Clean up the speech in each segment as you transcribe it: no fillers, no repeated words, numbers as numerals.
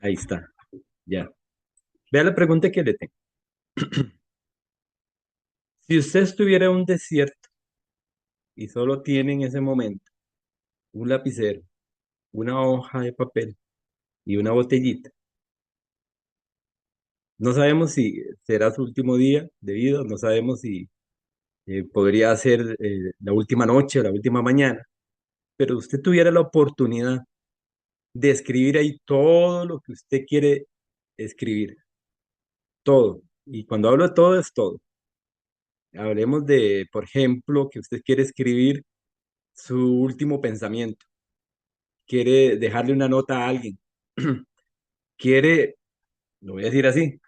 Ahí está, ya. Vea la pregunta que le tengo. Si usted estuviera en un desierto y solo tiene en ese momento un lapicero, una hoja de papel y una botellita, no sabemos si será su último día de vida, no sabemos si podría ser la última noche o la última mañana, pero usted tuviera la oportunidad de escribir ahí todo lo que usted quiere escribir, todo. Y cuando hablo de todo, es todo. Hablemos de, por ejemplo, que usted quiere escribir su último pensamiento, quiere dejarle una nota a alguien, quiere, lo voy a decir así,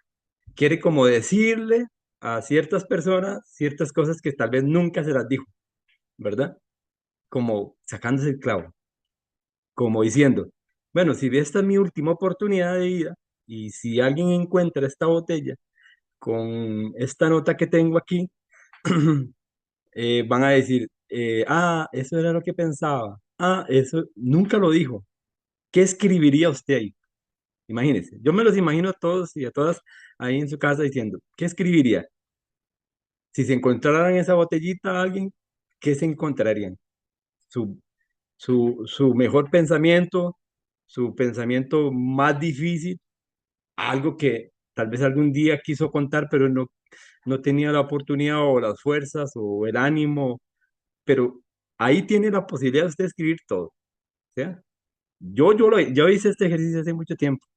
quiere como decirle a ciertas personas ciertas cosas que tal vez nunca se las dijo, ¿verdad? Como sacándose el clavo, como diciendo, bueno, si esta es mi última oportunidad de vida y si alguien encuentra esta botella con esta nota que tengo aquí, van a decir, eso era lo que pensaba, eso nunca lo dijo. ¿Qué escribiría usted ahí? Imagínese, yo me los imagino a todos y a todas ahí en su casa diciendo, ¿qué escribiría? Si se encontraran esa botellita a alguien, ¿qué se encontrarían? Su, su mejor pensamiento, su pensamiento más difícil, algo que tal vez algún día quiso contar, pero no tenía la oportunidad o las fuerzas o el ánimo, pero ahí tiene la posibilidad de usted escribir todo. ¿Ya? Yo hice este ejercicio hace mucho tiempo.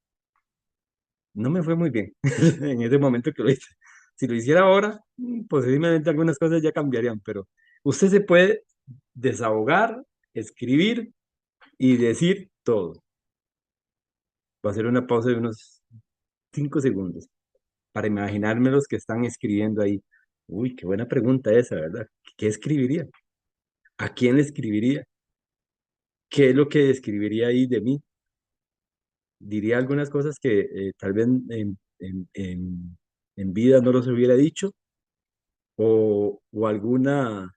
No me fue muy bien en ese momento que lo hice. Si lo hiciera ahora, posiblemente algunas cosas ya cambiarían, pero usted se puede desahogar, escribir y decir todo. Va a hacer una pausa de unos 5 segundos para imaginarme los que están escribiendo ahí. Uy, qué buena pregunta esa, ¿verdad? ¿Qué escribiría? ¿A quién le escribiría? ¿Qué es lo que escribiría ahí de mí? Diría algunas cosas que tal vez en vida no los hubiera dicho o alguna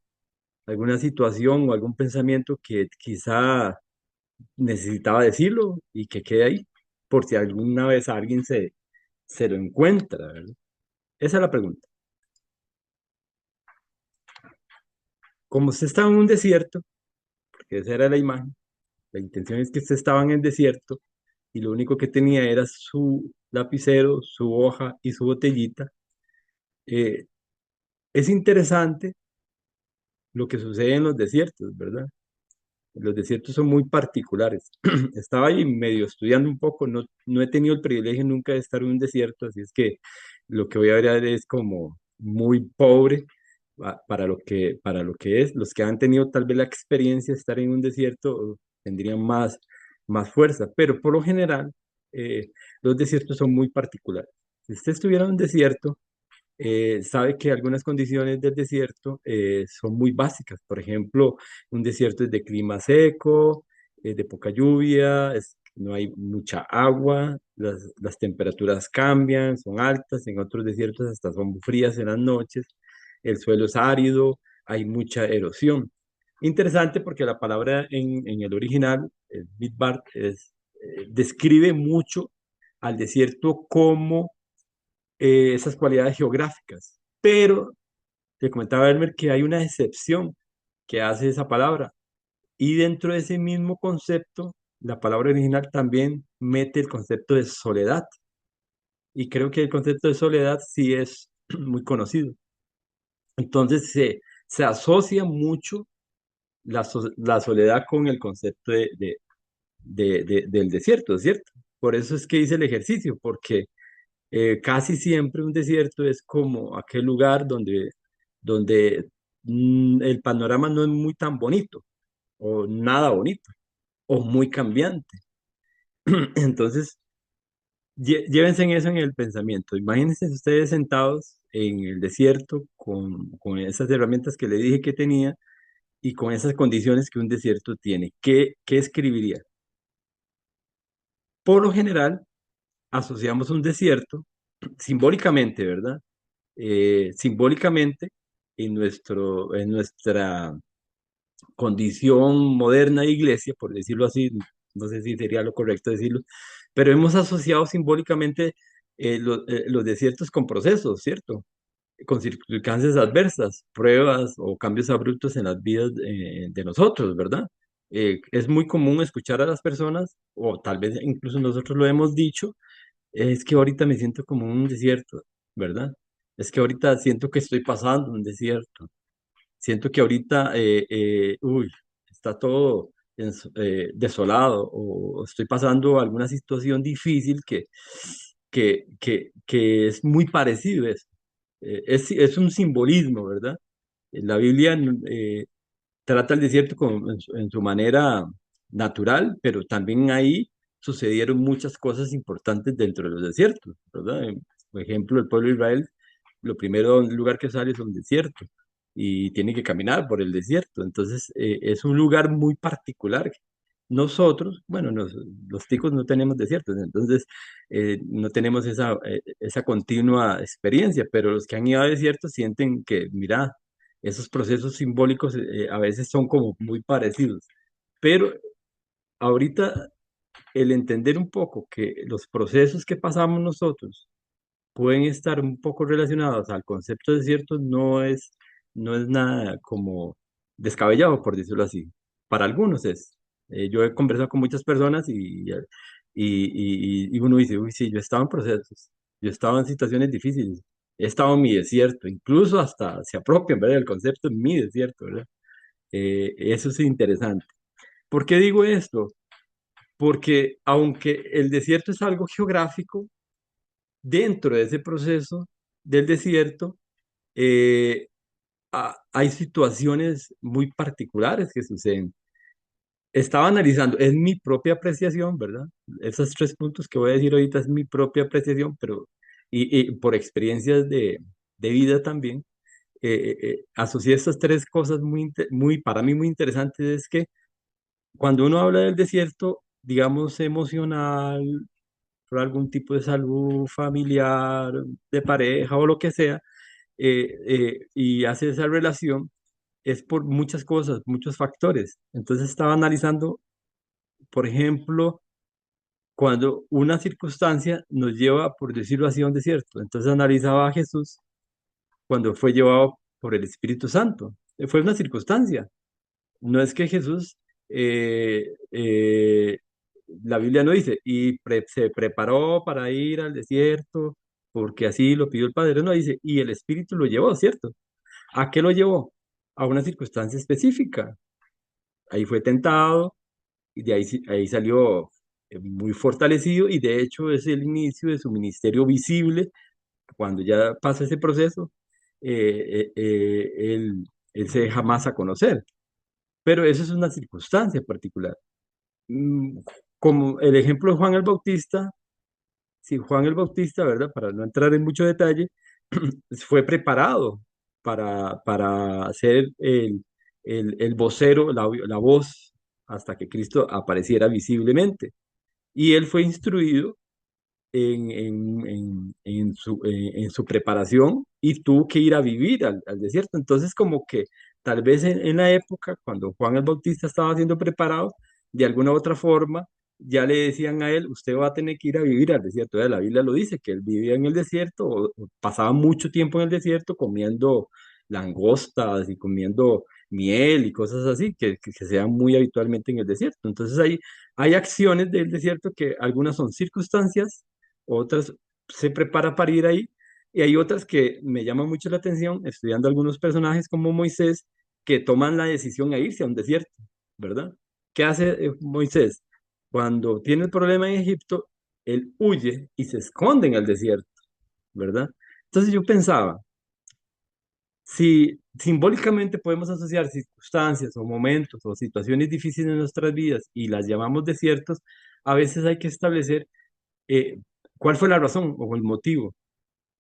situación o algún pensamiento que quizá necesitaba decirlo y que quede ahí, por si alguna vez alguien se lo encuentra, ¿verdad? Esa es la pregunta. Como usted estaba en un desierto, porque esa era la imagen, la intención es que usted estaba en el desierto y lo único que tenía era su lapicero, su hoja y su botellita. eh, es interesante lo que sucede en los desiertos, ¿verdad? Los desiertos son muy particulares. Estaba ahí medio estudiando un poco, no he tenido el privilegio nunca de estar en un desierto, así es que lo que voy a ver es como muy pobre para lo que es. Los que han tenido tal vez la experiencia de estar en un desierto tendrían más fuerza, pero por lo general los desiertos son muy particulares. Si usted estuviera en un desierto, sabe que algunas condiciones del desierto son muy básicas. Por ejemplo, un desierto es de clima seco, de poca lluvia, no hay mucha agua, las temperaturas cambian, son altas, en otros desiertos hasta son frías en las noches, el suelo es árido, hay mucha erosión. Interesante porque la palabra en el original, el Midbar, describe mucho al desierto como esas cualidades geográficas. Pero le comentaba Elmer que hay una excepción que hace esa palabra. Y dentro de ese mismo concepto, la palabra original también mete el concepto de soledad. Y creo que el concepto de soledad sí es muy conocido. Entonces se asocia mucho la soledad con el concepto del desierto, ¿cierto? Por eso es que hice el ejercicio, porque casi siempre un desierto es como aquel lugar donde el panorama no es muy tan bonito o nada bonito o muy cambiante. Entonces, llévense en eso en el pensamiento. Imagínense ustedes sentados en el desierto con esas herramientas que le dije que tenía y con esas condiciones que un desierto tiene. ¿Qué escribiría? Por lo general, asociamos un desierto simbólicamente, ¿verdad? Simbólicamente en nuestra condición moderna de iglesia, por decirlo así, no sé si sería lo correcto decirlo, pero hemos asociado simbólicamente los desiertos con procesos, ¿cierto? Con circunstancias adversas, pruebas o cambios abruptos en las vidas de nosotros, ¿verdad? Es muy común escuchar a las personas, o tal vez incluso nosotros lo hemos dicho, es que ahorita me siento como en un desierto, ¿verdad? Es que ahorita siento que estoy pasando un desierto. Siento que ahorita, está todo desolado o estoy pasando alguna situación difícil que es muy parecido eso. Es un simbolismo, ¿verdad? La Biblia trata el desierto en su manera natural, pero también ahí sucedieron muchas cosas importantes dentro de los desiertos, ¿verdad? Por ejemplo, el pueblo de Israel, lo primero lugar que sale es un desierto y tiene que caminar por el desierto. Entonces, es un lugar muy particular. Nosotros, bueno, los ticos no tenemos desiertos, entonces no tenemos esa continua experiencia, pero los que han ido a desiertos sienten que, mira, esos procesos simbólicos a veces son como muy parecidos. Pero ahorita el entender un poco que los procesos que pasamos nosotros pueden estar un poco relacionados al concepto de desierto no es nada como descabellado, por decirlo así. Para algunos es. Yo he conversado con muchas personas y uno dice, uy, sí, yo estaba en procesos, yo estaba en situaciones difíciles, he estado en mi desierto, incluso hasta se apropian, ¿verdad? El concepto de mi desierto, ¿verdad? Eso es interesante. ¿Por qué digo esto? Porque aunque el desierto es algo geográfico, dentro de ese proceso del desierto, eh, hay situaciones muy particulares que suceden. Estaba analizando, es mi propia apreciación, ¿verdad? Esos tres puntos que voy a decir ahorita es mi propia apreciación, pero y por experiencias de vida también, asocié estas tres cosas para mí muy interesantes, es que cuando uno habla del desierto, digamos, emocional, por algún tipo de salud familiar, de pareja o lo que sea, y hace esa relación, es por muchas cosas, muchos factores. Entonces estaba analizando, por ejemplo, cuando una circunstancia nos lleva, por decirlo así, a un desierto. Entonces analizaba a Jesús cuando fue llevado por el Espíritu Santo. Fue una circunstancia. No es que Jesús, la Biblia no dice, se preparó para ir al desierto porque así lo pidió el Padre, no dice, y el Espíritu lo llevó, ¿cierto? ¿A qué lo llevó? A una circunstancia específica. Ahí fue tentado y de ahí, ahí salió muy fortalecido y de hecho es el inicio de su ministerio visible. Cuando ya pasa ese proceso, él se deja más a conocer. Pero eso es una circunstancia particular. Mm, Como el ejemplo de Juan el Bautista, si Juan el Bautista, ¿verdad? Para no entrar en mucho detalle, fue preparado para ser el vocero, la voz, hasta que Cristo apareciera visiblemente. Y él fue instruido en su preparación y tuvo que ir a vivir al desierto. Entonces, como que tal vez en la época, cuando Juan el Bautista estaba siendo preparado, de alguna u otra forma, ya le decían a él, usted va a tener que ir a vivir al desierto. La Biblia lo dice, que él vivía en el desierto o pasaba mucho tiempo en el desierto comiendo langostas y comiendo miel y cosas así, que se dan muy habitualmente en el desierto. Entonces hay acciones del desierto que algunas son circunstancias, otras se prepara para ir ahí, y hay otras que me llaman mucho la atención, estudiando algunos personajes como Moisés, que toman la decisión a irse a un desierto, ¿verdad? ¿Qué hace Moisés? Cuando tiene el problema en Egipto, él huye y se esconde en el desierto, ¿verdad? Entonces yo pensaba, si simbólicamente podemos asociar circunstancias o momentos o situaciones difíciles en nuestras vidas y las llamamos desiertos, a veces hay que establecer eh, cuál fue la razón o el motivo.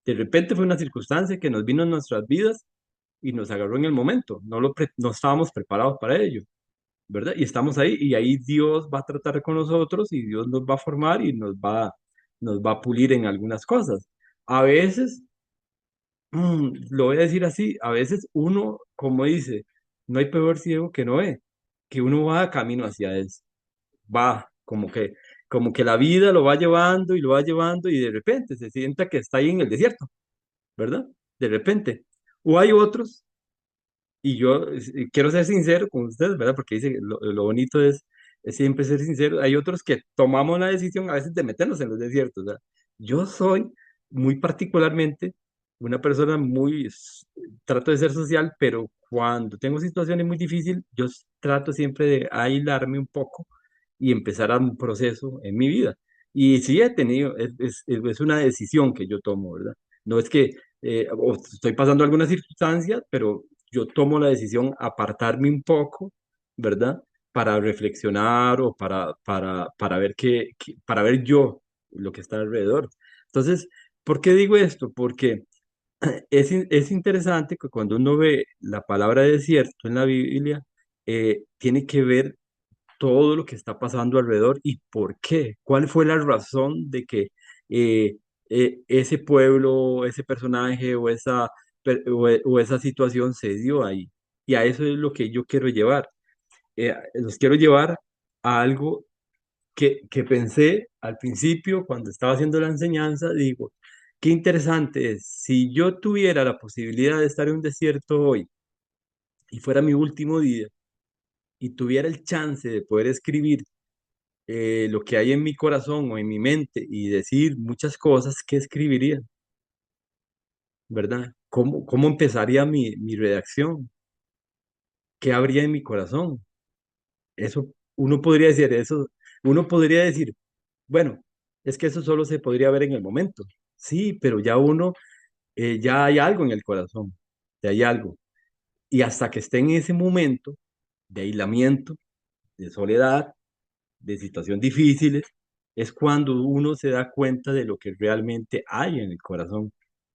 De repente fue una circunstancia que nos vino en nuestras vidas y nos agarró en el momento. No estábamos preparados para ello, ¿verdad? Y estamos ahí y ahí Dios va a tratar con nosotros y Dios nos va a formar y nos va a pulir en algunas cosas. A veces, lo voy a decir así, a veces uno, como dice, no hay peor ciego que no ve, que uno va camino hacia eso, va como que como que la vida lo va llevando y lo va llevando y de repente se sienta que está ahí en el desierto, ¿verdad? De repente. O hay otros, y yo quiero ser sincero con ustedes, ¿verdad? Porque dice, que lo bonito es siempre ser sincero. Hay otros que tomamos la decisión a veces de meternos en los desiertos, ¿verdad? Yo soy muy particularmente una persona trato de ser social, pero cuando tengo situaciones muy difíciles, trato siempre de aislarme un poco y empezar a un proceso en mi vida. Y sí he tenido, es una decisión que yo tomo, ¿verdad? No es que o estoy pasando alguna circunstancia, pero yo tomo la decisión apartarme un poco, ¿verdad? Para reflexionar o para ver para ver yo lo que está alrededor. Entonces, ¿por qué digo esto? Porque es interesante que cuando uno ve la palabra desierto en la Biblia, tiene que ver todo lo que está pasando alrededor y por qué, cuál fue la razón de que eh, ese pueblo, ese personaje o esa situación se dio ahí. Y a eso es lo que yo quiero llevar. Los quiero llevar a algo que pensé al principio cuando estaba haciendo la enseñanza, digo, qué interesante es, si yo tuviera la posibilidad de estar en un desierto hoy y fuera mi último día y tuviera el chance de poder escribir lo que hay en mi corazón o en mi mente y decir muchas cosas, ¿qué escribiría? ¿Verdad? ¿Cómo empezaría mi redacción? ¿Qué habría en mi corazón? Eso, uno podría decir, bueno, es que eso solo se podría ver en el momento. Sí, pero ya hay algo en el corazón, ya hay algo. Y hasta que esté en ese momento de aislamiento, de soledad, de situaciones difíciles, es cuando uno se da cuenta de lo que realmente hay en el corazón,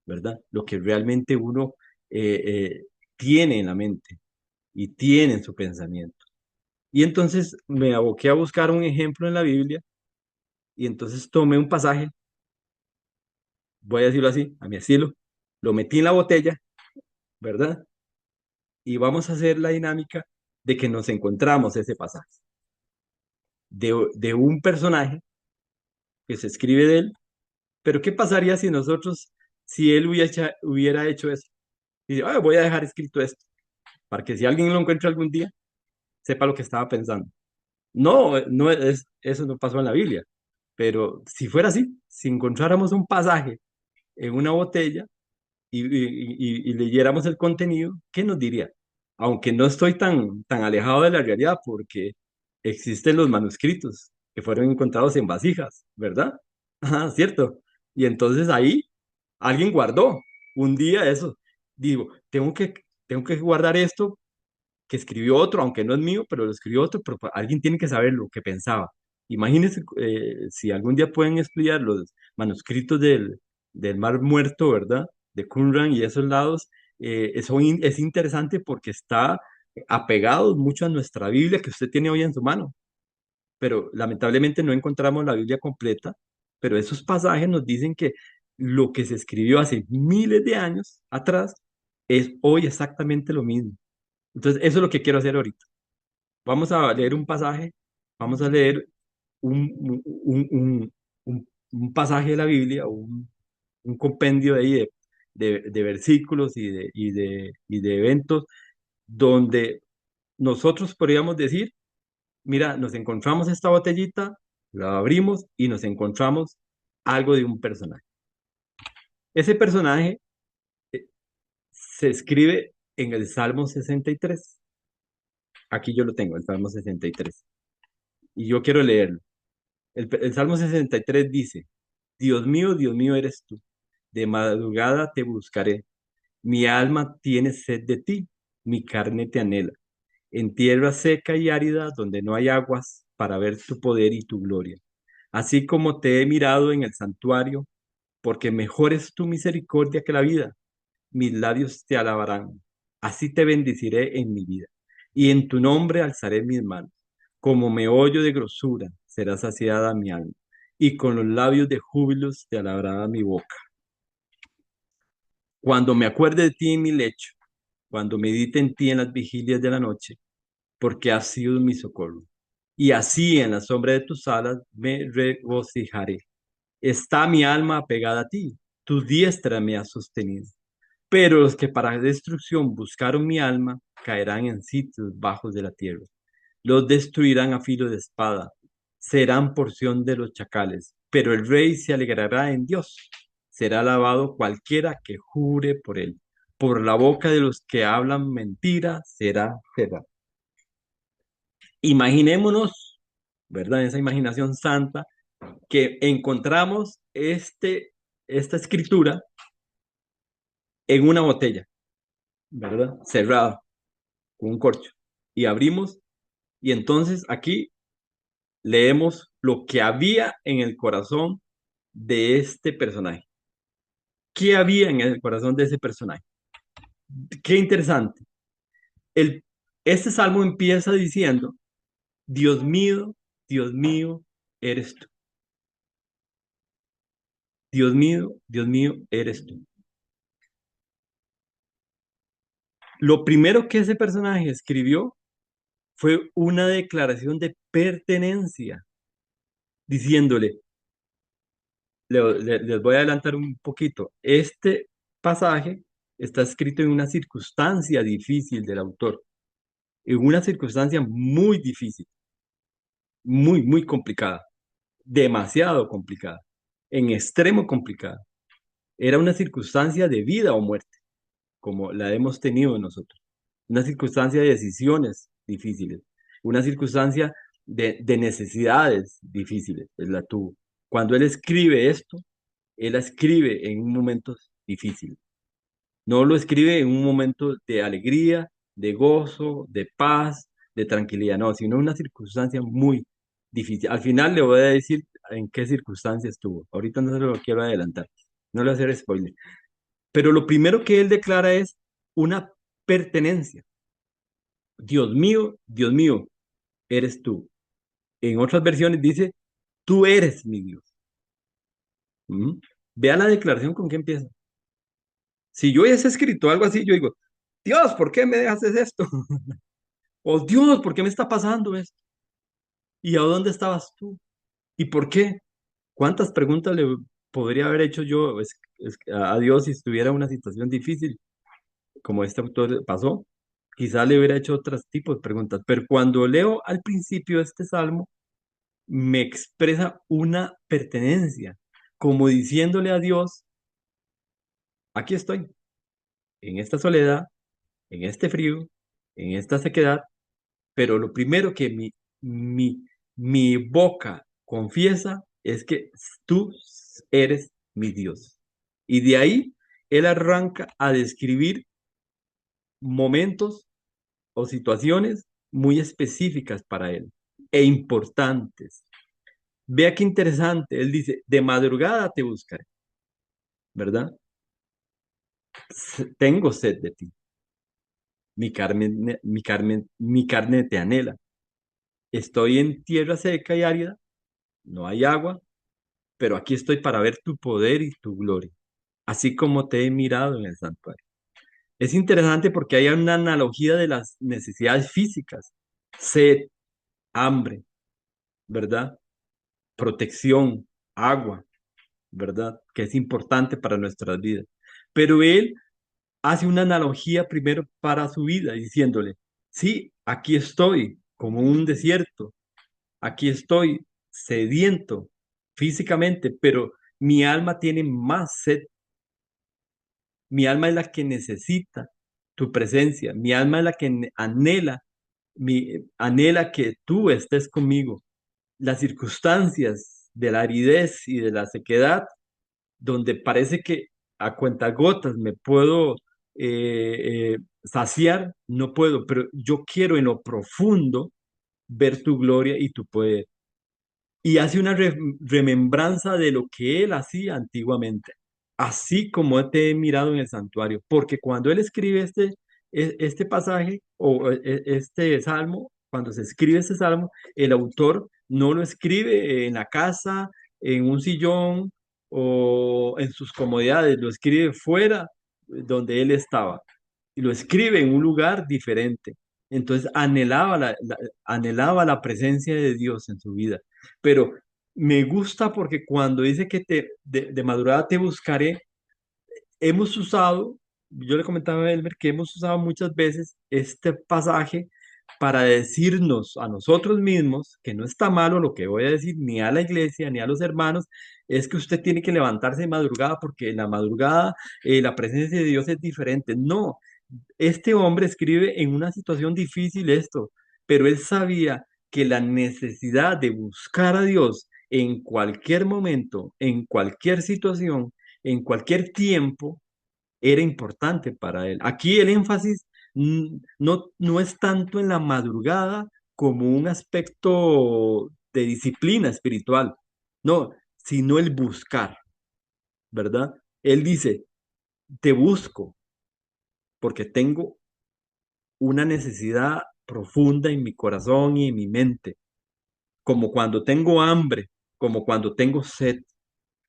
¿verdad? Lo que realmente uno eh, tiene en la mente y tiene en su pensamiento. Y entonces me aboqué a buscar un ejemplo en la Biblia y entonces tomé un pasaje, voy a decirlo así, a mi estilo, lo metí en la botella, ¿verdad? Y vamos a hacer la dinámica de que nos encontramos ese pasaje, de un personaje que se escribe de él. Pero ¿qué pasaría si él hubiera hecho eso? Y dice, "Ah, voy a dejar escrito esto, para que si alguien lo encuentra algún día, sepa lo que estaba pensando". No, eso no pasó en la Biblia. Pero si fuera así, si encontráramos un pasaje en una botella y leyéramos el contenido, ¿qué nos diría? Aunque no estoy tan alejado de la realidad, porque existen los manuscritos que fueron encontrados en vasijas, ¿verdad? Ajá, cierto. Y entonces ahí alguien guardó un día eso. Digo, tengo que guardar esto que escribió otro, aunque no es mío, pero lo escribió otro, pero pues, alguien tiene que saber lo que pensaba. Imagínense si algún día pueden estudiar los manuscritos del Mar Muerto, ¿verdad? De Qumran y esos lados, es interesante porque está apegado mucho a nuestra Biblia que usted tiene hoy en su mano, pero lamentablemente no encontramos la Biblia completa, pero esos pasajes nos dicen que lo que se escribió hace miles de años atrás es hoy exactamente lo mismo. Entonces, eso es lo que quiero hacer ahorita. Vamos a leer un pasaje, vamos a leer un pasaje de la Biblia, un compendio de ahí de versículos y de eventos donde nosotros podríamos decir, mira, nos encontramos esta botellita, la abrimos y nos encontramos algo de un personaje. Ese personaje eh, se escribe en el Salmo 63. Aquí yo lo tengo, el Salmo 63. Y yo quiero leerlo. El Salmo 63 dice, Dios mío eres tú. De madrugada te buscaré. Mi alma tiene sed de ti, mi carne te anhela. En tierra seca y árida donde no hay aguas para ver tu poder y tu gloria. Así como te he mirado en el santuario, porque mejor es tu misericordia que la vida, mis labios te alabarán. Así te bendeciré en mi vida, y en tu nombre alzaré mis manos. Como meollo de grosura será saciada mi alma, y con los labios de júbilos te alabará mi boca. Cuando me acuerde de ti en mi lecho, cuando medite en ti en las vigilias de la noche, porque has sido mi socorro. y así en la sombra de tus alas me regocijaré. Está mi alma apegada a ti, tu diestra me ha sostenido. Pero los que para destrucción buscaron mi alma caerán en sitios bajos de la tierra. Los destruirán a filo de espada, serán porción de los chacales. Pero el rey se alegrará en Dios. Será alabado cualquiera que jure por él. Por la boca de los que hablan mentira será cerrado. Imaginémonos, ¿verdad? En esa imaginación santa que encontramos esta escritura en una botella, ¿verdad? Cerrada con un corcho. Y abrimos y entonces aquí leemos lo que había en el corazón de este personaje. ¿Qué había en el corazón de ese personaje? Qué interesante. El, este salmo empieza diciendo, Dios mío, eres tú. Dios mío, eres tú. Lo primero que ese personaje escribió fue una declaración de pertenencia, diciéndole, les voy a adelantar un poquito, este pasaje está escrito en una circunstancia difícil del autor, en una circunstancia muy difícil, muy complicada, demasiado complicada, en extremo complicada. Era una circunstancia de vida o muerte, como la hemos tenido nosotros. Una circunstancia de decisiones difíciles, una circunstancia de necesidades difíciles, él la tuvo. Cuando él escribe esto, él la escribe en un momento difícil. No lo escribe en un momento de alegría, de gozo, de paz, de tranquilidad, no, sino una circunstancia muy difícil. Al final le voy a decir en qué circunstancia estuvo. Ahorita no se lo quiero adelantar, no le voy a hacer spoiler. Pero lo primero que él declara es una pertenencia. Dios mío, eres tú. En otras versiones dice, tú eres mi Dios. ¿Mm? Vea la declaración con qué empieza. Si yo hubiese escrito algo así, yo digo, Dios, ¿por qué me dejas esto? O Dios, ¿por qué me está pasando esto? ¿Y a dónde estabas tú? ¿Y por qué? ¿Cuántas preguntas le podría haber hecho yo a Dios si estuviera en una situación difícil, como este autor pasó? Quizá le hubiera hecho otros tipos de preguntas, pero cuando leo al principio este salmo, me expresa una pertenencia, como diciéndole a Dios, aquí estoy, en esta soledad, en este frío, en esta sequedad, pero lo primero que mi, mi boca confiesa es que tú eres mi Dios. Y de ahí él arranca a describir momentos o situaciones muy específicas para él e importantes. Vea qué interesante, él dice, de madrugada te buscaré, ¿verdad? Tengo sed de ti, mi carne te anhela. Estoy en tierra seca y árida, no hay agua, pero aquí estoy para ver tu poder y tu gloria, así como te he mirado en el santuario. Es interesante porque hay una analogía de las necesidades físicas, sed, hambre, ¿verdad? Protección, agua, ¿verdad? Que es importante para nuestras vidas. Pero él hace una analogía primero para su vida, diciéndole, sí, aquí estoy, como un desierto, aquí estoy sediento físicamente, pero mi alma tiene más sed. Mi alma es la que necesita tu presencia. Mi alma es la que anhela, anhela que tú estés conmigo. Las circunstancias de la aridez y de la sequedad, donde parece que a cuentagotas me puedo saciar, no puedo, pero yo quiero en lo profundo ver tu gloria y tu poder. Y hace una remembranza de lo que él hacía antiguamente, así como te he mirado en el santuario, porque cuando él escribe este pasaje o este salmo, cuando se escribe este salmo, el autor no lo escribe en la casa, en un sillón o en sus comodidades, lo escribe fuera donde él estaba y lo escribe en un lugar diferente. Entonces anhelaba la presencia de Dios en su vida. Pero me gusta porque cuando dice que de madrugada te buscaré, hemos usado, yo le comentaba a Elmer que hemos usado muchas veces este pasaje para decirnos a nosotros mismos que no está malo lo que voy a decir ni a la iglesia ni a los hermanos, es que usted tiene que levantarse de madrugada porque en la madrugada la presencia de Dios es diferente. No, este hombre escribe en una situación difícil esto, pero él sabía que la necesidad de buscar a Dios en cualquier momento, en cualquier situación, en cualquier tiempo, era importante para él. Aquí el énfasis no es tanto en la madrugada como un aspecto de disciplina espiritual, no, sino el buscar, ¿verdad? Él dice, te busco porque tengo una necesidad profunda en mi corazón y en mi mente, como cuando tengo hambre, como cuando tengo sed,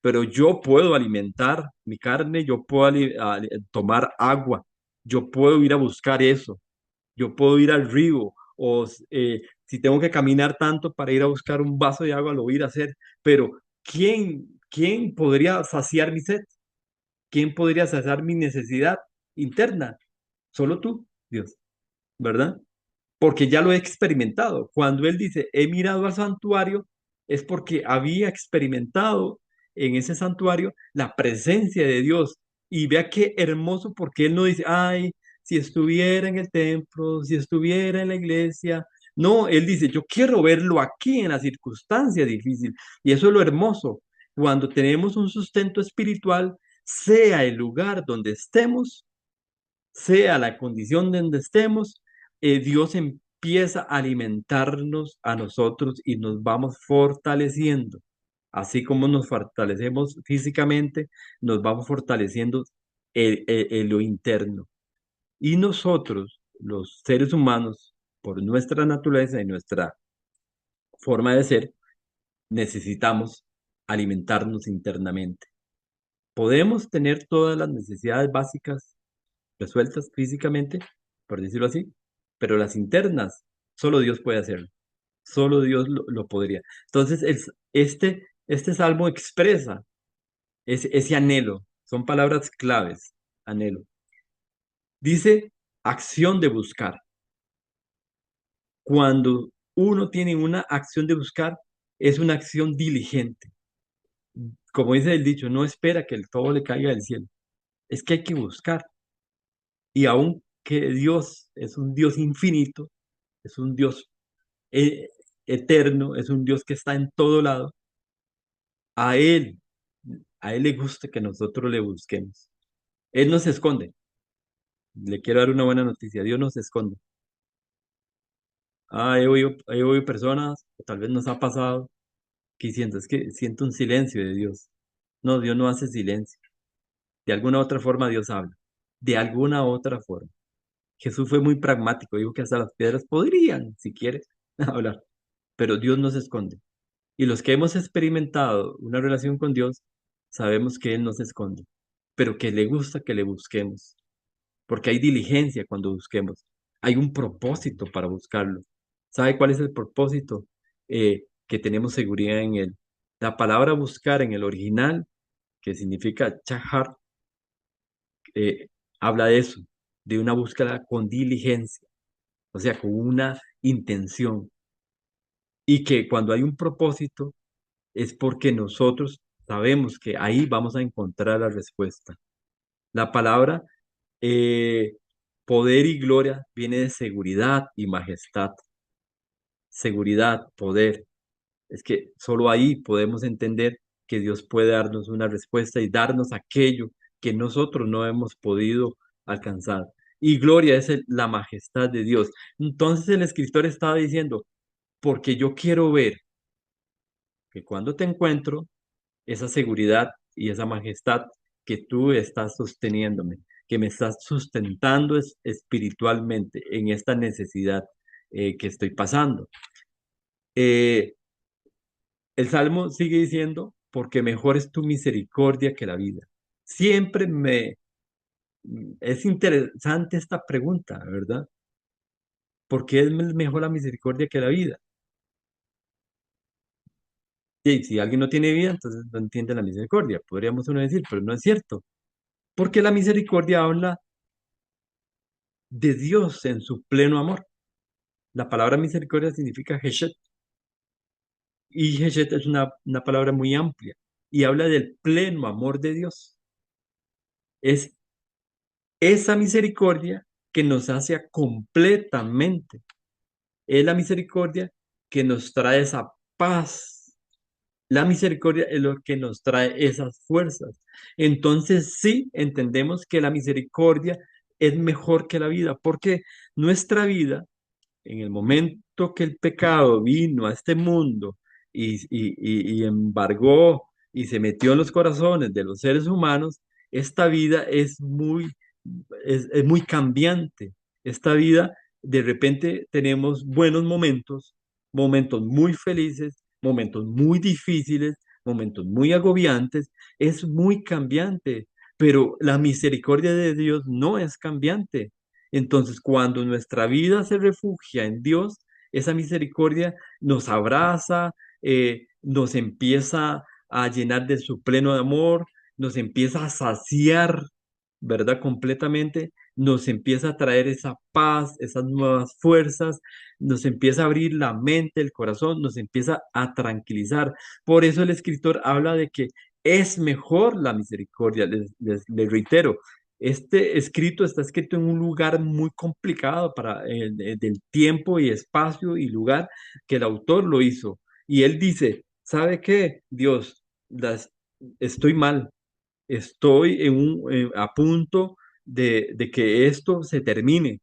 pero yo puedo alimentar mi carne, yo puedo tomar agua, yo puedo ir a buscar eso, yo puedo ir al río o si tengo que caminar tanto para ir a buscar un vaso de agua, lo voy a ir a hacer, pero ¿quién podría saciar mi sed? ¿Quién podría saciar mi necesidad interna? Solo tú, Dios, ¿verdad? Porque ya lo he experimentado. Cuando él dice, he mirado al santuario, es porque había experimentado en ese santuario la presencia de Dios. Y vea qué hermoso, porque él no dice, ay, si estuviera en el templo, si estuviera en la iglesia. No, él dice, yo quiero verlo aquí en la circunstancia difícil. Y eso es lo hermoso. Cuando tenemos un sustento espiritual, sea el lugar donde estemos, sea la condición donde estemos, Dios empieza a alimentarnos a nosotros y nos vamos fortaleciendo. Así como nos fortalecemos físicamente, nos vamos fortaleciendo en lo interno. Y nosotros, los seres humanos, por nuestra naturaleza y nuestra forma de ser, necesitamos alimentarnos internamente. Podemos tener todas las necesidades básicas resueltas físicamente, por decirlo así, pero las internas, solo Dios puede hacerlo, solo Dios lo podría. Entonces, este salmo expresa ese anhelo, son palabras claves, anhelo. Dice acción de buscar. Cuando uno tiene una acción de buscar, es una acción diligente. Como dice el dicho, no espera que el todo le caiga del cielo, es que hay que buscar. Y aun que Dios es un Dios infinito, es un Dios eh, eterno, es un Dios que está en todo lado, a Él, a Él le gusta que nosotros le busquemos. Él no se esconde. Le quiero dar una buena noticia, Dios no se esconde. He oído personas, o tal vez nos ha pasado, que siento, es que siento un silencio de Dios. No, Dios no hace silencio. De alguna otra forma Dios habla. De alguna otra forma. Jesús fue muy pragmático, dijo que hasta las piedras podrían, si quiere, hablar. Pero Dios no se esconde. Y los que hemos experimentado una relación con Dios, sabemos que Él no se esconde, pero que le gusta que le busquemos, porque hay diligencia cuando busquemos, hay un propósito para buscarlo. ¿Sabe cuál es el propósito? Que tenemos seguridad en Él. La palabra buscar en el original, que significa chahar, eh, habla de eso, de una búsqueda con diligencia, o sea, con una intención, y que cuando hay un propósito, es porque nosotros sabemos que ahí vamos a encontrar la respuesta. La palabra eh, poder y gloria viene de seguridad y majestad. Seguridad, poder. Es que solo ahí podemos entender que Dios puede darnos una respuesta y darnos aquello que nosotros no hemos podido alcanzar. Y gloria es la majestad de Dios. Entonces el escritor estaba diciendo, porque yo quiero ver que cuando te encuentro, esa seguridad y esa majestad que tú estás sosteniéndome, que me estás sustentando espiritualmente en esta necesidad que estoy pasando. Eh, el Salmo sigue diciendo, porque mejor es tu misericordia que la vida. Siempre es interesante esta pregunta, ¿verdad? ¿Por qué es mejor la misericordia que la vida? Y si alguien no tiene vida, entonces no entiende la misericordia, podríamos uno decir, pero no es cierto, porque la misericordia habla de Dios en su pleno amor. La palabra misericordia significa Hesed, y Hesed es una palabra muy amplia y habla del pleno amor de Dios. Es esa misericordia que nos hace completamente. Es la misericordia que nos trae esa paz. La misericordia es lo que nos trae esas fuerzas. Entonces sí entendemos que la misericordia es mejor que la vida, porque nuestra vida, en el momento que el pecado vino a este mundo y embargó y se metió en los corazones de los seres humanos, esta vida es muy cambiante. Esta vida, de repente tenemos buenos momentos, momentos muy felices, momentos muy difíciles, momentos muy agobiantes. Es muy cambiante, pero la misericordia de Dios no es cambiante. Entonces, cuando nuestra vida se refugia en Dios, esa misericordia nos abraza, nos empieza a llenar de su pleno amor, nos empieza a saciar, ¿verdad? Completamente, nos empieza a traer esa paz, esas nuevas fuerzas, nos empieza a abrir la mente, el corazón, nos empieza a tranquilizar. Por eso el escritor habla de que es mejor la misericordia. Les reitero, este escrito está escrito en un lugar muy complicado para del tiempo y espacio y lugar que el autor lo hizo. Y él dice, ¿sabe qué? Dios, estoy mal, estoy a punto de que esto se termine,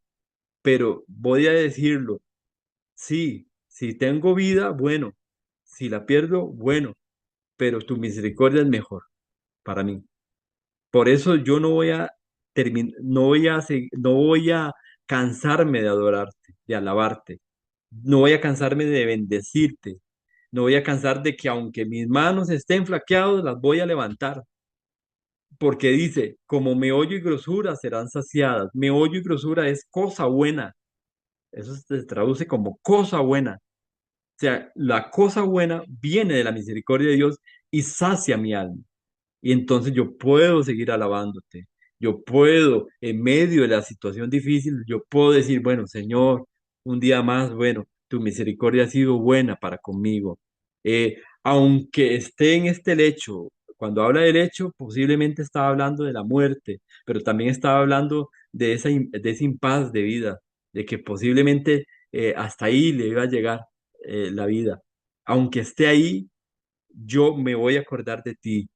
pero voy a decirlo, sí, si tengo vida, bueno, si la pierdo, bueno, pero tu misericordia es mejor para mí. Por eso yo no voy a no voy a cansarme de adorarte, de alabarte. No voy a cansarme de bendecirte. No voy a cansar de que aunque mis manos estén flaqueadas, las voy a levantar. Porque dice, como meollo y grosura serán saciadas. Meollo y grosura es cosa buena. Eso se traduce como cosa buena. O sea, la cosa buena viene de la misericordia de Dios y sacia mi alma. Y entonces yo puedo seguir alabándote. Yo puedo, en medio de la situación difícil, yo puedo decir, bueno, Señor, un día más, bueno, tu misericordia ha sido buena para conmigo. Aunque esté en este lecho, cuando habla del lecho, posiblemente estaba hablando de la muerte, pero también estaba hablando de de ese impas de vida, de que posiblemente hasta ahí le iba a llegar la vida. Aunque esté ahí, yo me voy a acordar de ti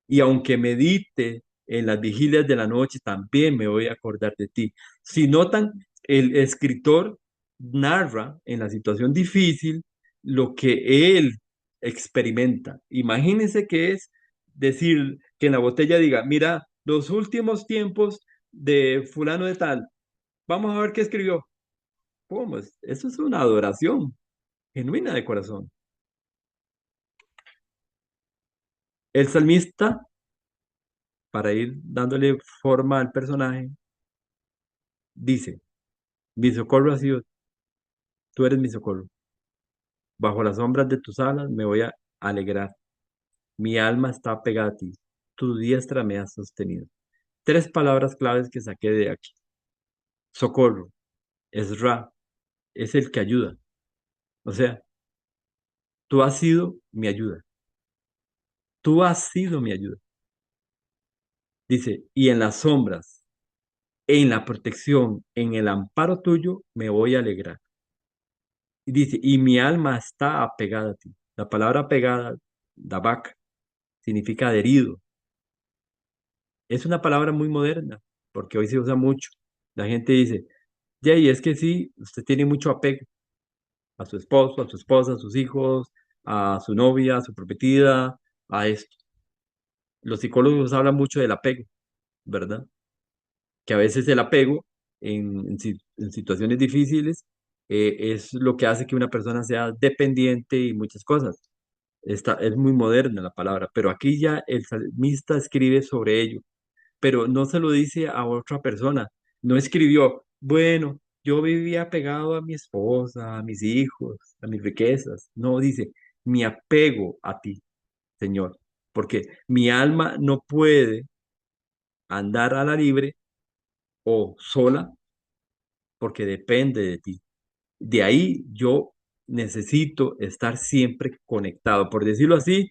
y aunque medite en las vigilias de la noche, también me voy a acordar de ti. Si notan, el escritor narra en la situación difícil lo que él experimenta. Imagínense que es decir que en la botella diga, mira, los últimos tiempos de fulano de tal, vamos a ver qué escribió. ¿Cómo es? Eso es una adoración genuina de corazón. El salmista, para ir dándole forma al personaje, dice, mi socorro ha sido, tú eres mi socorro. Bajo las sombras de tus alas me voy a alegrar. Mi alma está pegada a ti. Tu diestra me ha sostenido. Tres palabras claves que saqué de aquí. Socorro, es Ra, es el que ayuda. O sea, tú has sido mi ayuda. Tú has sido mi ayuda. Dice, y en las sombras, en la protección, en el amparo tuyo, me voy a alegrar. Y dice, y mi alma está apegada a ti. La palabra apegada, dabak, significa adherido. Es una palabra muy moderna, porque hoy se usa mucho. La gente dice, Jay, es que sí, usted tiene mucho apego a su esposo, a su esposa, a sus hijos, a su novia, a su prometida, a esto. Los psicólogos hablan mucho del apego, ¿verdad? Que a veces el apego en situaciones difíciles es lo que hace que una persona sea dependiente y muchas cosas. Es muy moderna la palabra, pero aquí ya el salmista escribe sobre ello, pero no se lo dice a otra persona. No escribió, bueno, yo vivía apegado a mi esposa, a mis hijos, a mis riquezas. No, dice, me apego a ti, Señor, porque mi alma no puede andar a la libre o sola porque depende de ti. De ahí yo necesito estar siempre conectado. Por decirlo así,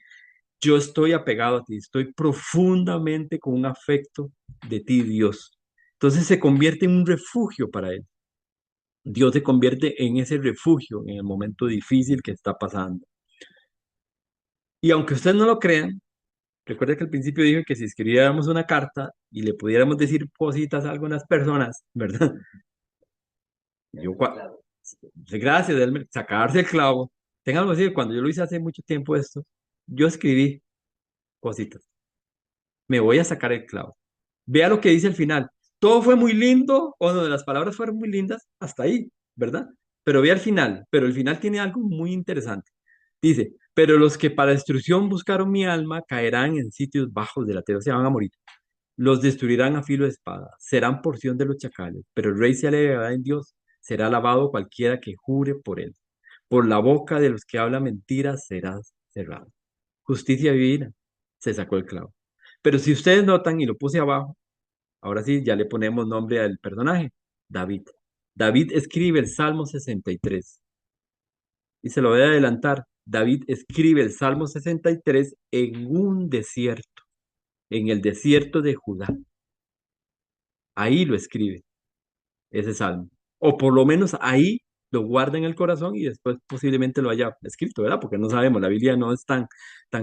yo estoy apegado a ti, estoy profundamente con un afecto de ti, Dios. Entonces se convierte en un refugio para él. Dios se convierte en ese refugio en el momento difícil que está pasando. Y aunque ustedes no lo crean, recuerda que al principio dije que si escribiéramos una carta y le pudiéramos decir cositas a algunas personas, ¿verdad? Yo, gracias, Elmer, sacarse el clavo. Tengan que decir, cuando yo lo hice hace mucho tiempo esto, yo escribí cositas. Me voy a sacar el clavo. Vea lo que dice al final. Todo fue muy lindo, o no, las palabras fueron muy lindas, hasta ahí, ¿verdad? Pero vea al final, pero el final tiene algo muy interesante. Dice, pero los que para destrucción buscaron mi alma caerán en sitios bajos de la tierra, o sea, van a morir. Los destruirán a filo de espada, serán porción de los chacales, pero el rey se alegrará en Dios, será alabado cualquiera que jure por él. Por la boca de los que hablan mentiras será cerrado. Justicia divina, se sacó el clavo. Pero si ustedes notan, y lo puse abajo, ahora sí, ya le ponemos nombre al personaje, David. David escribe el Salmo 63 y se lo voy a adelantar. David escribe el Salmo 63 en un desierto, en el desierto de Judá. Ahí lo escribe ese salmo. O por lo menos ahí lo guarda en el corazón y después posiblemente lo haya escrito, ¿verdad? Porque no sabemos, la Biblia no es tan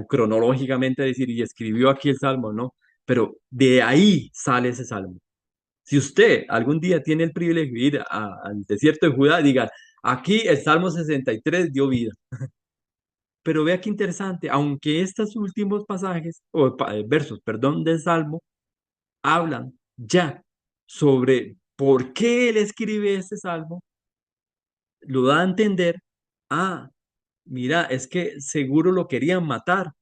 cronológicamente decir, y escribió aquí el salmo, ¿no? Pero de ahí sale ese salmo. Si usted algún día tiene el privilegio de ir al desierto de Judá, diga, aquí el Salmo 63 dio vida. Pero vea qué interesante, aunque estos últimos pasajes, o versos, perdón, del Salmo, hablan ya sobre por qué él escribe este Salmo, lo da a entender, ah, mira, es que seguro lo querían matar,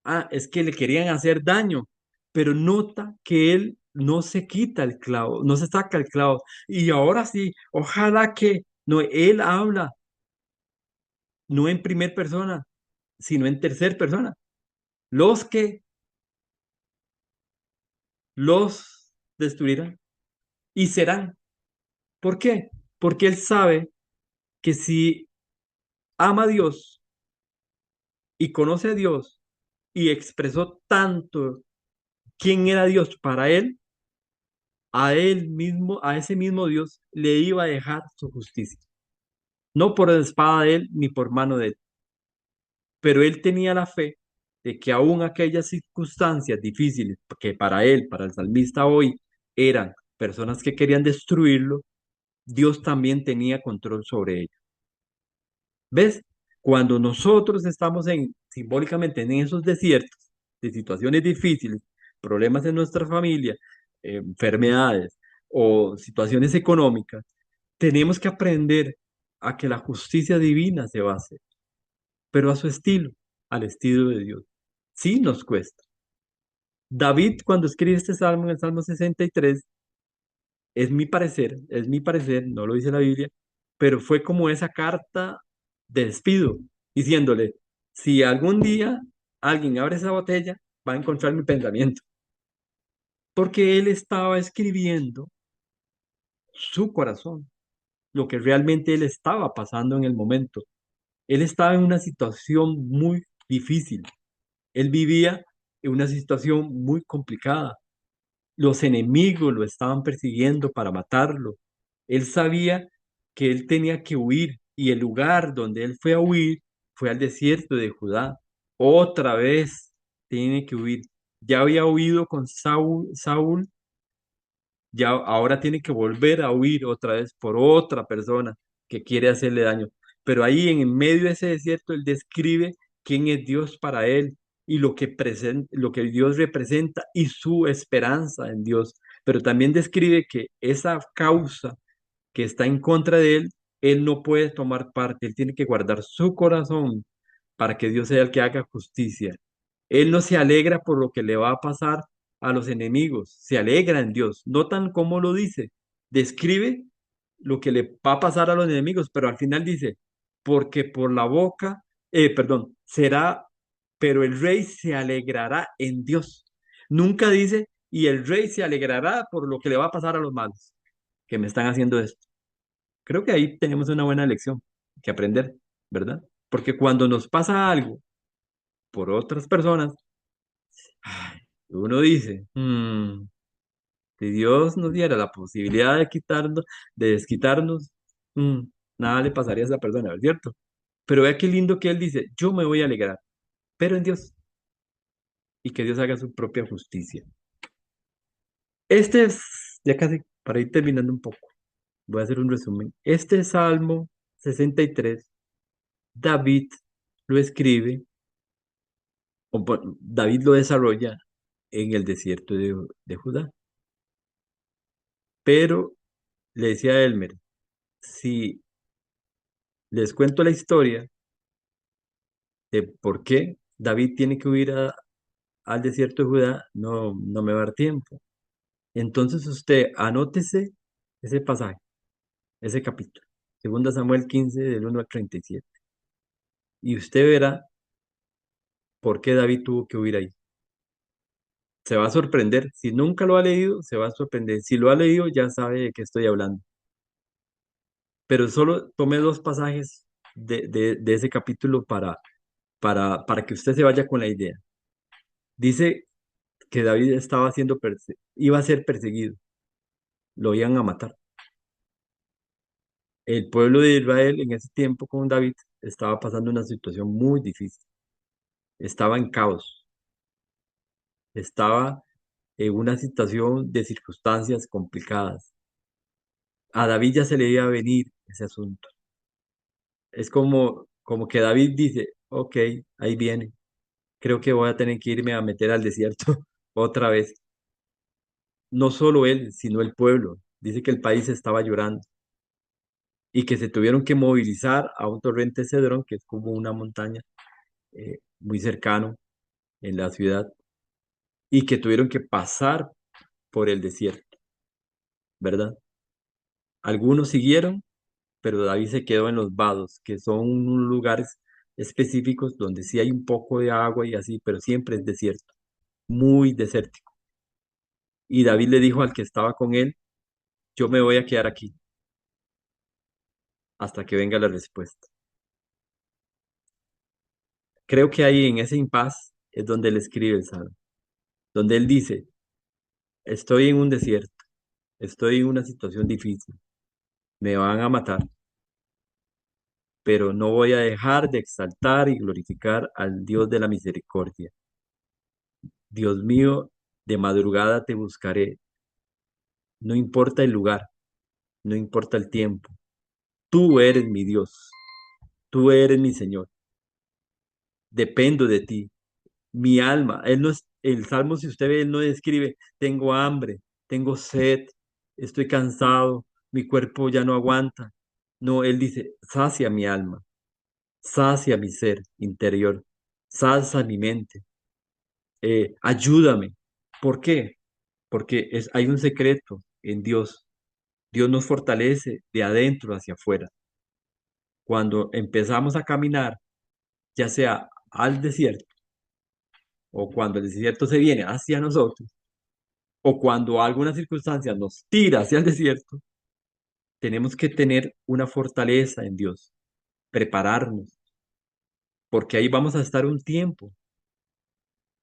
ah, es que le querían hacer daño, pero nota que él no se quita el clavo, no se saca el clavo. Y ahora sí, ojalá que no, él habla, no en primer persona, sino en tercer persona. Los que los destruirán y serán. ¿Por qué? Porque él sabe que si ama a Dios y conoce a Dios y expresó tanto quién era Dios para a él mismo, a ese mismo Dios, le iba a dejar su justicia. No por espada de él ni por mano de él, pero él tenía la fe de que aún aquellas circunstancias difíciles que para él, para el salmista hoy, eran personas que querían destruirlo, Dios también tenía control sobre ellos. ¿Ves? Cuando nosotros estamos simbólicamente en esos desiertos de situaciones difíciles, problemas en nuestra familia, enfermedades o situaciones económicas, tenemos que aprender a que la justicia divina se va a hacer, pero a su estilo, al estilo de Dios. Sí nos cuesta. David, cuando escribe este salmo en el Salmo 63, es mi parecer, no lo dice la Biblia, pero fue como esa carta de despido, diciéndole, si algún día alguien abre esa botella, va a encontrar mi pensamiento, porque él estaba escribiendo su corazón, lo que realmente él estaba pasando en el momento. Él estaba en una situación muy difícil, él vivía en una situación muy complicada. Los enemigos lo estaban persiguiendo para matarlo. Él sabía que él tenía que huir y el lugar donde él fue a huir fue al desierto de Judá. Otra vez tiene que huir. Ya había huido con Saúl, ya ahora tiene que volver a huir otra vez por otra persona que quiere hacerle daño. Pero ahí en medio de ese desierto él describe quién es Dios para él y lo que Dios representa y su esperanza en Dios. Pero también describe que esa causa que está en contra de él, él no puede tomar parte, él tiene que guardar su corazón para que Dios sea el que haga justicia. Él no se alegra por lo que le va a pasar a los enemigos, se alegra en Dios. ¿Notan cómo lo dice? Describe lo que le va a pasar a los enemigos, pero al final dice, porque por la boca, perdón, será, pero el rey se alegrará en Dios. Nunca dice, y el rey se alegrará por lo que le va a pasar a los malos que me están haciendo esto. Creo que ahí tenemos una buena lección que aprender, ¿verdad? Porque cuando nos pasa algo por otras personas, ay, uno dice, si Dios nos diera la posibilidad de quitarnos, de desquitarnos, mm, nada le pasaría a esa persona, ¿es cierto? Pero vea qué lindo que él dice, yo me voy a alegrar, pero en Dios, y que Dios haga su propia justicia. Este es, ya casi para ir terminando un poco, voy a hacer un resumen. Este Salmo 63, David lo escribe, David lo desarrolla en el desierto de Judá. Pero le decía a Elmer, si les cuento la historia de por qué David tiene que huir al desierto de Judá, no me va a dar tiempo. Entonces usted anótese ese pasaje, ese capítulo, 2 Samuel 15 del 1 al 37, y usted verá por qué David tuvo que huir ahí. Se va a sorprender. Si nunca lo ha leído, se va a sorprender. Si lo ha leído, ya sabe de qué estoy hablando. Pero solo tomé dos pasajes de ese capítulo para que usted se vaya con la idea. Dice que David iba a ser perseguido, lo iban a matar. El pueblo de Israel en ese tiempo con David estaba pasando una situación muy difícil. Estaba en caos, estaba en una situación de circunstancias complicadas. A David ya se le iba a venir ese asunto. Es como que David dice, ok, ahí viene. Creo que voy a tener que irme a meter al desierto otra vez. No solo él, sino el pueblo. Dice que el país estaba llorando y que se tuvieron que movilizar a un torrente Cedrón, que es como una montaña muy cercano en la ciudad, y que tuvieron que pasar por el desierto, ¿verdad? Algunos siguieron, pero David se quedó en los vados, que son unos lugares específicos donde sí hay un poco de agua y así, pero siempre es desierto, muy desértico. Y David le dijo al que estaba con él, yo me voy a quedar aquí hasta que venga la respuesta. Creo que ahí en ese impas es donde él escribe el salmo, donde él dice, estoy en un desierto, estoy en una situación difícil, me van a matar, pero no voy a dejar de exaltar y glorificar al Dios de la misericordia. Dios mío, de madrugada te buscaré, no importa el lugar, no importa el tiempo, tú eres mi Dios, tú eres mi Señor, dependo de ti. Mi alma, él no es, el salmo, si usted ve, él no describe, tengo hambre, tengo sed, estoy cansado, mi cuerpo ya no aguanta. No, él dice, sacia mi alma, sacia mi ser interior, sacia mi mente, ayúdame. ¿Por qué? Porque hay un secreto en Dios. Dios nos fortalece de adentro hacia afuera. Cuando empezamos a caminar, ya sea al desierto o cuando el desierto se viene hacia nosotros, o cuando alguna circunstancia nos tira hacia el desierto, tenemos que tener una fortaleza en Dios, prepararnos, porque ahí vamos a estar un tiempo.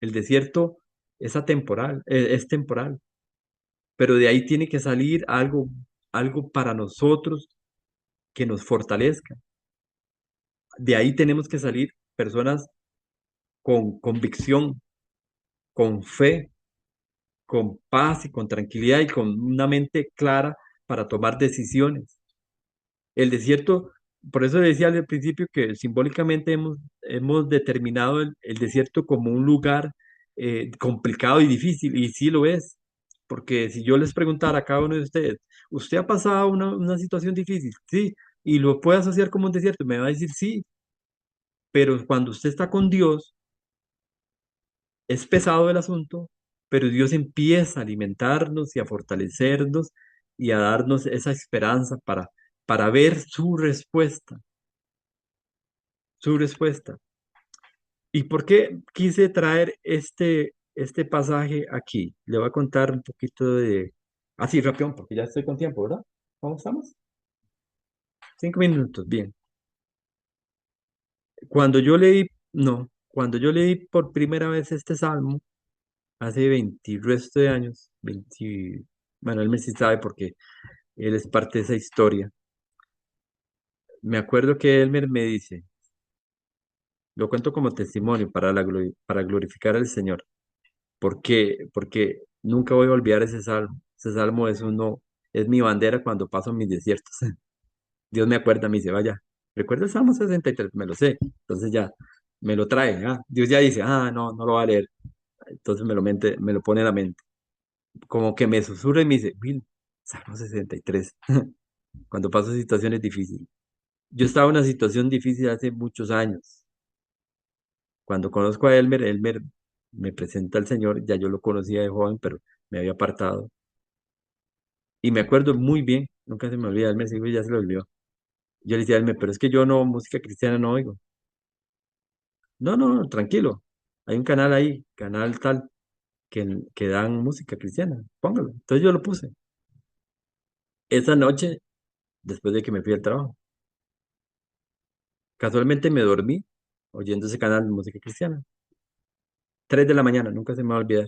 El desierto es atemporal, es temporal, pero de ahí tiene que salir algo para nosotros que nos fortalezca. De ahí tenemos que salir personas con convicción, con fe, con paz y con tranquilidad y con una mente clara para tomar decisiones. El desierto, por eso decía al principio que simbólicamente hemos determinado el desierto como un lugar complicado y difícil, y sí lo es, porque si yo les preguntara a cada uno de ustedes, ¿usted ha pasado una situación difícil? Sí, y lo puede asociar como un desierto, me va a decir sí, pero cuando usted está con Dios, es pesado el asunto, pero Dios empieza a alimentarnos y a fortalecernos y a darnos esa esperanza para ver su respuesta, su respuesta. ¿Y por qué quise traer este pasaje aquí? Le voy a contar un poquito de... Así, rápido, porque ya estoy con tiempo, ¿verdad? ¿Cómo estamos? 5 minutos, bien. Cuando yo leí, no, cuando yo leí por primera vez este salmo, hace 20 y resto de años, 20, bueno, él me sí sabe porque él es parte de esa historia. Me acuerdo que él me dice, lo cuento como testimonio para glorificar al Señor. ¿Por qué? Porque nunca voy a olvidar ese salmo. Ese salmo es mi bandera cuando paso mis desiertos. Dios me acuerda, me dice, vaya, ¿recuerda el Salmo 63? Me lo sé. Entonces ya, me lo trae. Dios ya dice, no, no lo va a leer. Entonces me lo pone en la mente. Como que me susurra y me dice, Will, Salmo 63. Cuando paso situaciones difíciles. Yo estaba en una situación difícil hace muchos años. Cuando conozco a Elmer me presenta al Señor, ya yo lo conocía de joven, pero me había apartado. Y me acuerdo muy bien, nunca se me olvida, Elmer sí, ya se lo olvidó. Yo le decía a Elmer, pero es que yo no, música cristiana no oigo. No, no, no, tranquilo. Hay un canal ahí, canal tal, que dan música cristiana. Póngalo. Entonces yo lo puse. Esa noche, después de que me fui al trabajo, casualmente me dormí oyendo ese canal de música cristiana. 3 de la mañana, nunca se me va a olvidar.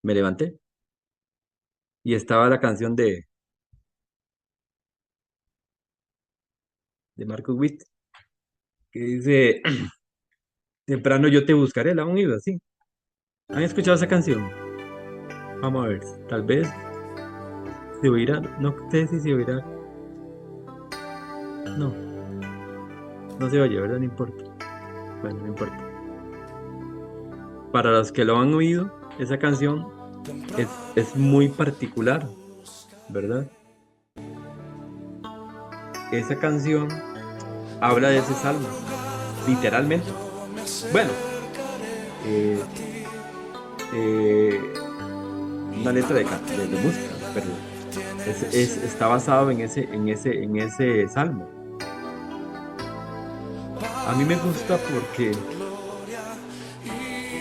Me levanté y estaba la canción de Marcos Witt, que dice, temprano yo te buscaré, la han oído así. ¿Han escuchado esa canción? Vamos a ver, tal vez se oirá, no sé si se oirá. No, no se oye, ¿verdad? No importa. Bueno, no importa. Para los que lo han oído, esa canción es muy particular, ¿verdad? Esa canción habla de ese salmo, literalmente. Bueno, eh, eh, una letra de música, pero está basado en ese salmo. A mí me gusta porque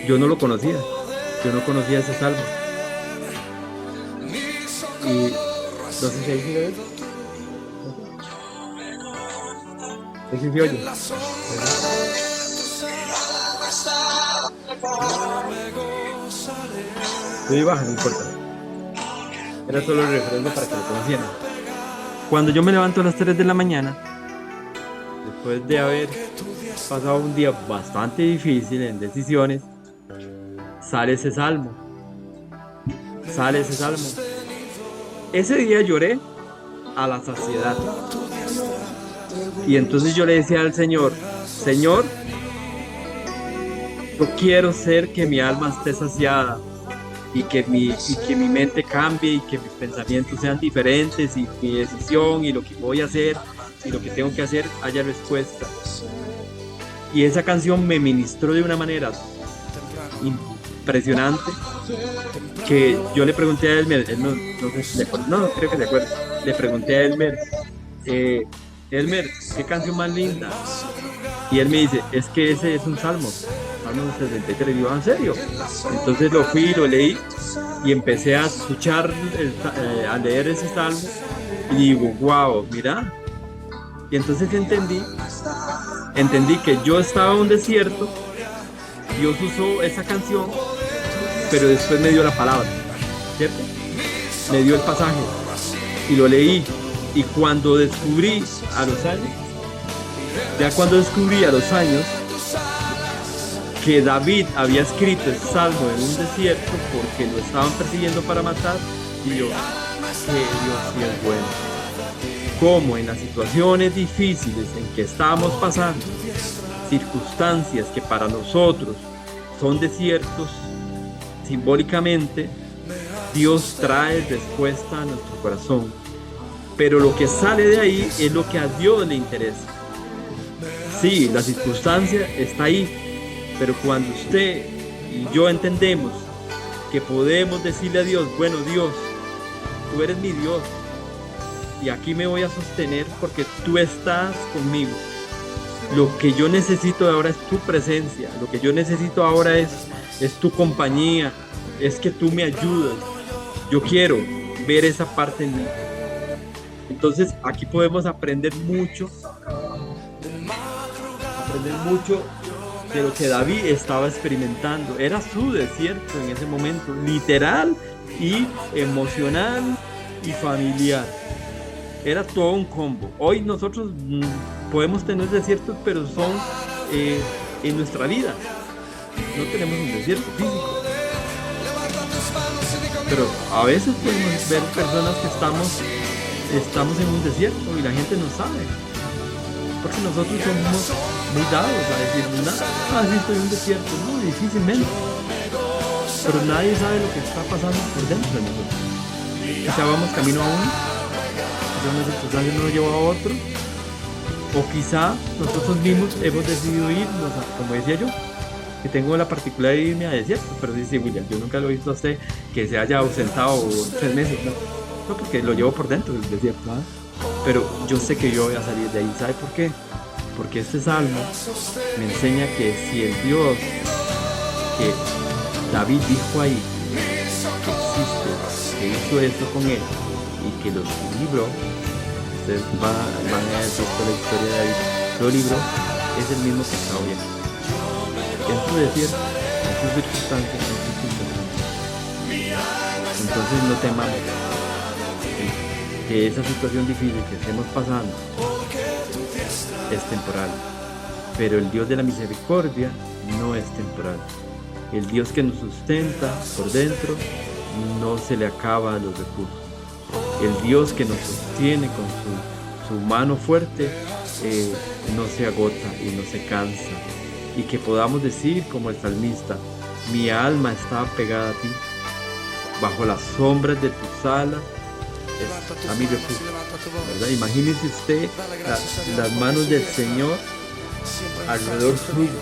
yo no lo conocía, yo no conocía ese salmo. Y no sé si ahí sigue, ahí sí se oye, ¿verdad? Sube y baja, no importa. Era solo el referente para que lo conocieran. Cuando yo me levanto a las 3 de la mañana, después de haber pasado un día bastante difícil en decisiones, sale ese salmo, sale ese salmo. Ese día lloré a la saciedad. Y entonces yo le decía al Señor, Señor, yo quiero ser que mi alma esté saciada y que mi mente cambie y que mis pensamientos sean diferentes y mi decisión y lo que voy a hacer y lo que tengo que hacer haya respuesta. Y esa canción me ministró de una manera impresionante que yo le pregunté a Elmer, él no sé si se acuerda, no, creo que se acuerda, le pregunté a Elmer, eh, Elmer, ¿qué canción más linda? Y él me dice, es que ese es un salmo, Salmo 63. Y yo, ¿en serio? Entonces lo fui, lo leí y empecé a escuchar, a leer ese salmo y digo, wow, mira. Y entonces entendí que yo estaba en un desierto, Dios usó esa canción, pero después me dio la palabra, ¿cierto? Me dio el pasaje y lo leí. Y cuando descubrí a los años, que David había escrito el salmo en un desierto porque lo estaban persiguiendo para matar, y yo, que Dios sí es bueno. Como en las situaciones difíciles en que estamos pasando, circunstancias que para nosotros son desiertos, simbólicamente, Dios trae respuesta a nuestro corazón. Pero lo que sale de ahí es lo que a Dios le interesa. Sí, la circunstancia está ahí, pero cuando usted y yo entendemos que podemos decirle a Dios, bueno, Dios, tú eres mi Dios, y aquí me voy a sostener porque tú estás conmigo. Lo que yo necesito ahora es tu presencia, lo que yo necesito ahora es tu compañía, es que tú me ayudas. Yo quiero ver esa parte en mí. Entonces aquí podemos aprender mucho de lo que David estaba experimentando. Era su desierto en ese momento, literal y emocional y familiar. Era todo un combo. Hoy nosotros podemos tener desiertos, pero son en nuestra vida. No tenemos un desierto físico. Pero a veces podemos ver personas que estamos en un desierto y la gente no sabe. Porque nosotros somos muy dados a decir, sí estoy en un desierto. No, difícilmente. Pero nadie sabe lo que está pasando por dentro de nosotros. Quizá vamos camino a uno, quizá una circunstancia nos lleva a otro, o quizá nosotros mismos hemos decidido irnos, como decía yo, que tengo la particularidad de irme a desierto, pero dice William, yo nunca lo he visto a usted que se haya ausentado 3 meses, no, porque lo llevo por dentro del desierto, ¿ah? Pero yo sé que yo voy a salir de ahí. ¿Sabe por qué? Porque este salmo me enseña que si el Dios que David dijo ahí, que existe, que hizo esto con él y que lo libró, ustedes van a decir toda la historia de David, lo libró, es el mismo que está hoy aquí. En su desierto, en sus circunstancias, en sus circunstancias. Entonces no temamos que esa situación difícil que estemos pasando es temporal, pero el Dios de la misericordia no es temporal. El Dios que nos sustenta por dentro no se le acaban los recursos. El Dios que nos sostiene con su mano fuerte no se agota y no se cansa. Y que podamos decir como el salmista, mi alma está pegada a ti, bajo las sombras de tus alas a mi refugio, ¿verdad? Imagínese usted las manos del Señor alrededor suyo,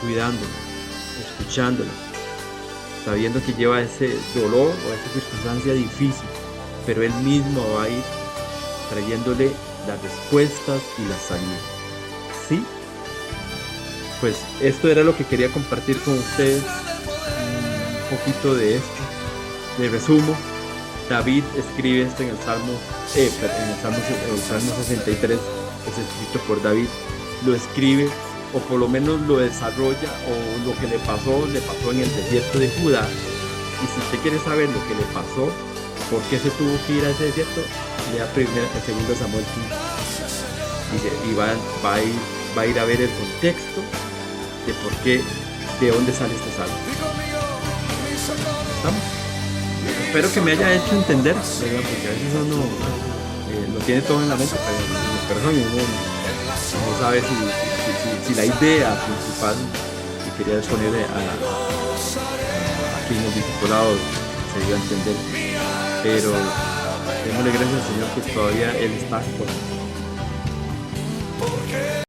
cuidándolo, escuchándolo, sabiendo que lleva ese dolor o esa circunstancia difícil, pero Él mismo va a ir trayéndole las respuestas y la salida. ¿Sí? Pues esto era lo que quería compartir con ustedes, un poquito de esto, de resumo. David escribe esto en el Salmo 63, es escrito por David, lo escribe o por lo menos lo desarrolla, o lo que le pasó en el desierto de Judá. Y si usted quiere saber lo que le pasó, por qué se tuvo que ir a ese desierto, lea el 2 Samuel 15 y va a ir a ver el contexto de por qué, de dónde sale este salmo. ¿Estamos? Espero que me haya hecho entender, ¿verdad? Porque a veces uno lo tiene todo en la mente, pero en el corazón uno no sabe si la idea principal que quería exponer aquí en el discipulado se dio a entender. Pero démosle gracias al Señor que todavía Él está con nosotros.